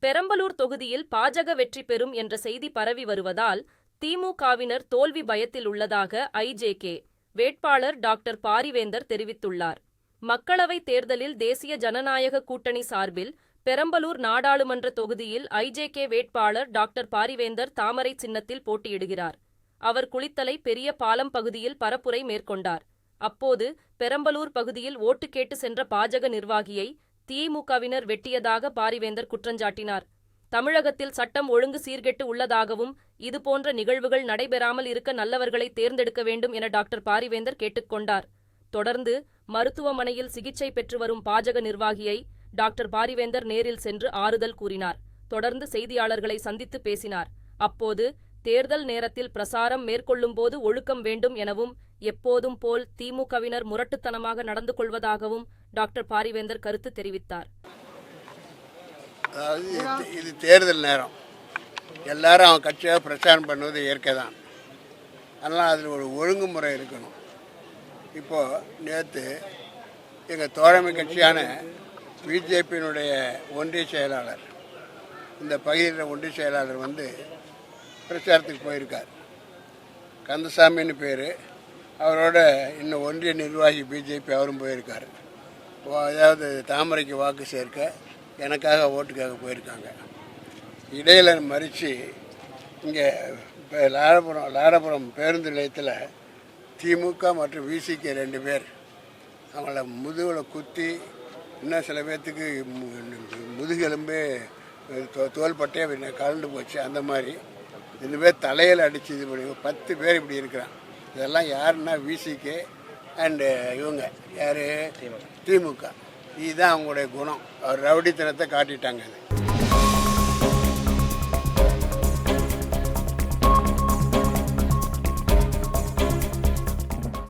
பெரம்பலூர் தொகுதியில் பாஜக வெற்றி பெறும் என்ற செய்தி பரவி வருவதால் திமுகவினர் தோல்வி பயத்தில் உள்ளதாக ஐஜேகே வேட்பாளர் டாக்டர் பாரிவேந்தர் தெரிவித்துள்ளார். மக்களவைத் தேர்தலில் தேசிய ஜனநாயக கூட்டணி சார்பில் பெரம்பலூர் நாடாளுமன்ற தொகுதியில் ஐஜேகே வேட்பாளர் டாக்டர் பாரிவேந்தர் தாமரை சின்னத்தில் போட்டியிடுகிறார். அவர் குளித்தலை பெரிய பாலம் பகுதியில் பரப்புரை மேற்கொண்டார். அப்போது பெரம்பலூர் பகுதியில் ஓட்டு கேட்டு சென்ற பாஜக நிர்வாகியை திமுகவினர் வெட்டியதாக பாரிவேந்தர் குற்றஞ்சாட்டினார். தமிழகத்தில் சட்டம் ஒழுங்கு சீர்கெட்டு உள்ளதாகவும் இதுபோன்ற நிகழ்வுகள் நடைபெறாமல் இருக்க நல்லவர்களை தேர்ந்தெடுக்க வேண்டும் என டாக்டர் பாரிவேந்தர் கேட்டுக்கொண்டார். தொடர்ந்து மருத்துவமனையில் சிகிச்சை பெற்று வரும் பாஜக நிர்வாகியை டாக்டர் பாரிவேந்தர் நேரில் சென்று ஆறுதல் கூறினார். தொடர்ந்து செய்தியாளர்களை சந்தித்து பேசினார். அப்போது தேர்தல் நேரத்தில் பிரசாரம் மேற்கொள்ளும்போது ஒழுக்கம் வேண்டும் எனவும் எப்போதும் போல் திமுகவினர் முரட்டுத்தனமாக நடந்து கொள்வதாகவும் டாக்டர் பாரிவேந்தர் கருத்து தெரிவித்தார். அதாவது இது தேர்தல் நேரம், எல்லாரும் அவன் கட்சியாக பிரச்சாரம் பண்ணுவது இயற்கை தான். அதனால் அதில் ஒரு ஒழுங்குமுறை இருக்கணும். இப்போது நேற்று எங்கள் தோழமை கட்சியான பிஜேபியினுடைய ஒன்றிய செயலாளர், இந்த பகுதியில் ஒன்றிய செயலாளர் பிரச்சாரத்துக்கு போயிருக்கார். கந்தசாமின்னு பேர். அவரோட இன்னும் ஒன்றிய நிர்வாகி பிஜேபி அவரும் போயிருக்கார். அதாவது தாமரைக்கு வாக்கு சேர்க்க எனக்காக ஓட்டுக்காக போயிருக்காங்க. இடையில் மறித்து இங்கே லாரபுரம் பேருந்து நிலையத்தில் திமுக மற்றும் விசிகே 2 பேர் அவங்கள முதுகில் குத்தி, இன்னும் சில பேர்த்துக்கு முதுகெலும்பே தோள்பட்டே கலந்து போச்சு. அந்த மாதிரி 2 பேர் தலையில் அடித்து இது பண்ணி 10 பேர் இப்படி இருக்கிறான். இதெல்லாம் யாருன்னா விசிகே அண்டு இவங்க யார், திமுக. இதுதான் அவங்களுடைய குணம். அவர் ரவுடித்தனத்தை காட்டிட்டாங்க.